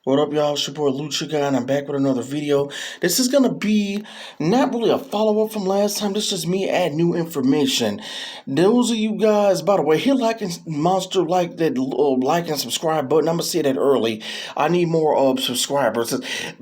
What up, y'all? It's your boy Lucha Guy, and I'm back with another video. This is gonna be not really a follow-up from last time. This is just me adding new information. Those of you guys, by the way, hit like and monster like that like and subscribe button. I'm gonna say that early. I need more subscribers.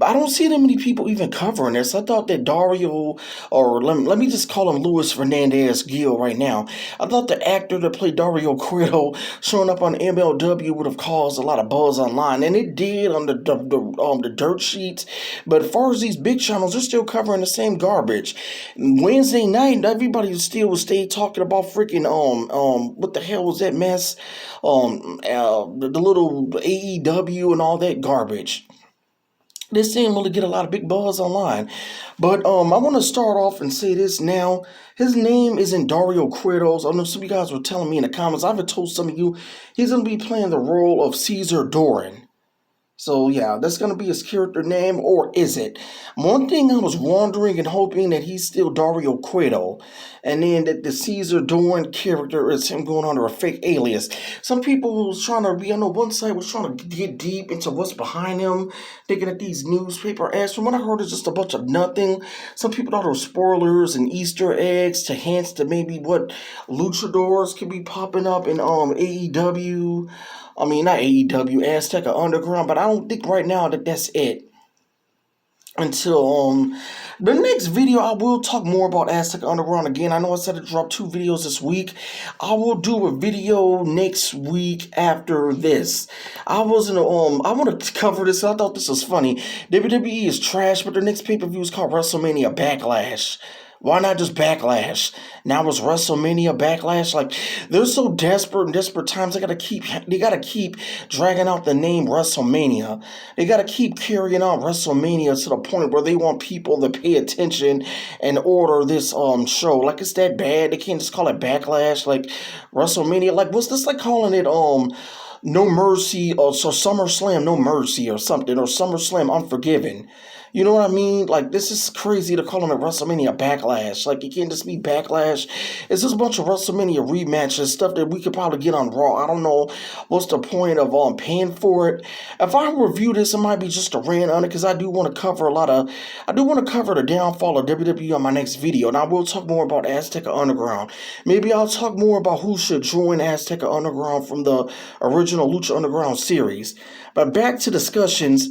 I don't see that many people even covering this. I thought that Dario, or let me just call him Luis Fernandez Gil right now. I thought the actor that played Dario Cueto showing up on MLW would have caused a lot of buzz online, and it did on the dirt sheets. But as far as these big channels, they're still covering the same garbage. Wednesday night, everybody still stay talking about freaking what the hell was that mess? The little AEW and all that garbage. This didn't really get a lot of big buzz online. But I want to start off and say this now. His name isn't Dario Cueto. I know some of you guys were telling me in the comments. I've told some of you he's going to be playing the role of Caesar Doran. So yeah, that's going to be his character name, or is it? One thing I was wondering and hoping that he's still Dario Cueto, and then that the Caesar Doran character is him going under a fake alias. Some people was trying to be, I know one side was trying to get deep into what's behind him, thinking that these newspaper ads, from what I heard, is just a bunch of nothing. Some people thought it was spoilers and Easter eggs to hints to maybe what luchadors could be popping up in AEW. I mean, not AEW, Azteca Underground, but I don't think right now that that's it. Until the next video, I will talk more about Azteca Underground again. I know I said to drop 2 videos this week. I will do a video next week after this. I want to cover this. I thought this was funny. WWE is trash, but their next pay-per-view is called WrestleMania Backlash. Why not just Backlash? Now it's WrestleMania Backlash. Like, they're so desperate in desperate times. They gotta keep dragging out the name WrestleMania. They gotta keep carrying on WrestleMania to the point where they want people to pay attention and order this show. Like, it's that bad. They can't just call it Backlash. Like WrestleMania. Like, what's this like calling it No Mercy, or so SummerSlam No Mercy or something, or SummerSlam Unforgiven. You know what I mean? Like, this is crazy to call it WrestleMania Backlash. Like, it can't just be Backlash. It's just a bunch of WrestleMania rematches, stuff that we could probably get on Raw. I don't know what's the point of paying for it. If I review this, it might be just a rant on it, because I do want to cover the downfall of WWE on my next video, and I will talk more about Azteca Underground. Maybe I'll talk more about who should join Azteca Underground from the original Lucha Underground series. But back to discussions.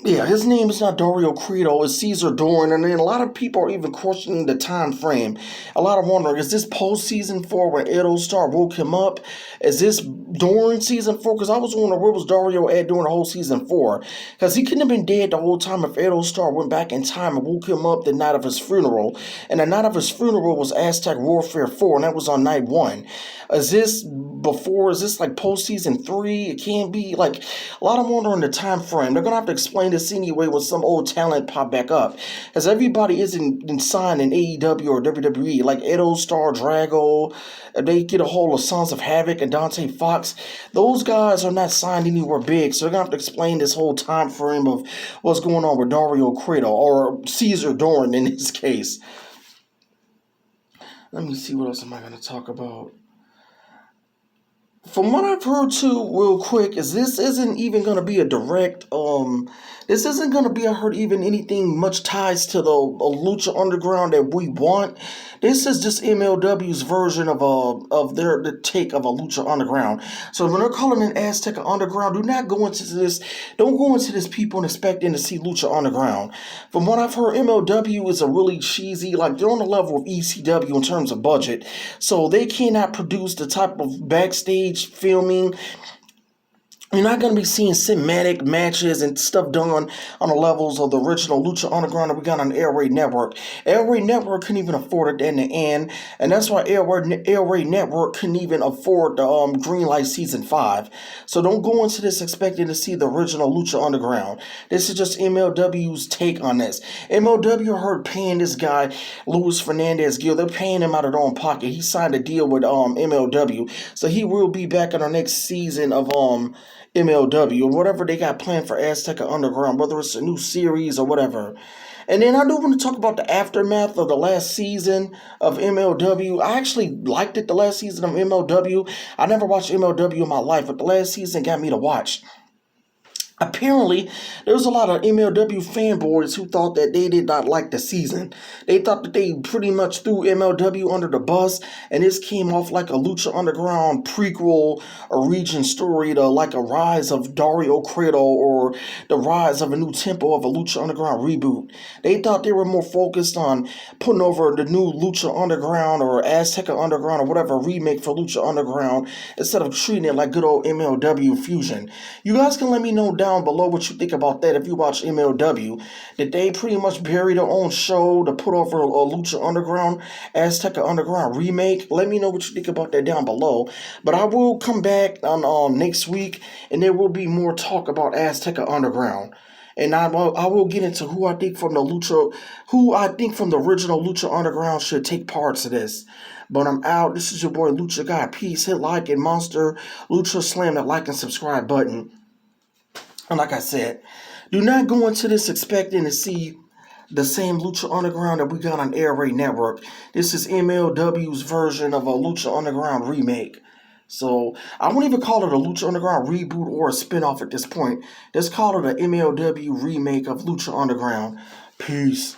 Yeah, his name is not Dario Cueto, it's Caesar Doran, and then a lot of people are even questioning the time frame. A lot of wondering, is this post-season 4 when Edo Star woke him up? Is this during season 4? Because I was wondering, where was Dario at during the whole season 4? Because he couldn't have been dead the whole time if Edo Star went back in time and woke him up the night of his funeral. And the night of his funeral was Aztec Warfare 4, and that was on night 1. Is this like post-season 3? It can't be. Like, a lot of wondering the time frame. They're going to have to explain this anyway when some old talent pop back up. Because everybody isn't signed in AEW or WWE. Like Edo Star, Drago, they get a hold of Sons of Havoc and Dante Fox. Those guys are not signed anywhere big. So they're going to have to explain this whole time frame of what's going on with Dario Cueto, or Caesar Doran in this case. Let me see, what else am I going to talk about? From what I've heard too, real quick, is this isn't even going to be a direct, this isn't going to be, I heard, even anything much ties to the Lucha Underground that we want. This is just MLW's version of their take of a Lucha Underground. So when they're calling it Azteca Underground, don't go into this people expecting to see Lucha Underground. From what I've heard, MLW is a really cheesy, like, they're on the level of ECW in terms of budget. So they cannot produce the type of backstage filming. You're not going to be seeing cinematic matches and stuff done on the levels of the original Lucha Underground that we got on the Air Raid Network. Air Raid Network couldn't even afford it in the end, and that's why Air Raid Network couldn't even afford the Greenlight Season 5. So don't go into this expecting to see the original Lucha Underground. This is just MLW's take on this. MLW heard paying this guy, Luis Fernandez Gil, they're paying him out of their own pocket. He signed a deal with MLW, so he will be back in our next season of MLW, or whatever they got planned for Azteca Underground, whether it's a new series or whatever. And then I do want to talk about the aftermath of the last season of MLW. I actually liked it, the last season of MLW. I never watched MLW in my life, but the last season got me to watch. Apparently, there was a lot of MLW fanboys who thought that they did not like the season. They thought that they pretty much threw MLW under the bus, and this came off like a Lucha Underground prequel origin story to like a rise of Dario Credo or the rise of a new tempo of a Lucha Underground reboot. They thought they were more focused on putting over the new Lucha Underground or Azteca Underground or whatever remake for Lucha Underground instead of treating it like good old MLW fusion. You guys can let me know down below what you think about that if you watch MLW. Did they pretty much bury their own show to put over a Lucha Underground, Azteca Underground remake? Let me know what you think about that down below. But I will come back on next week, and there will be more talk about Azteca Underground. And I will get into who I think from the original Lucha Underground should take parts of this. But I'm out. This is your boy Lucha Guy. Peace. Hit like and Monster Lucha slam that like and subscribe button. And like I said, do not go into this expecting to see the same Lucha Underground that we got on Air Raid Network. This is MLW's version of a Lucha Underground remake. So I won't even call it a Lucha Underground reboot or a spinoff at this point. Let's call it an MLW remake of Lucha Underground. Peace.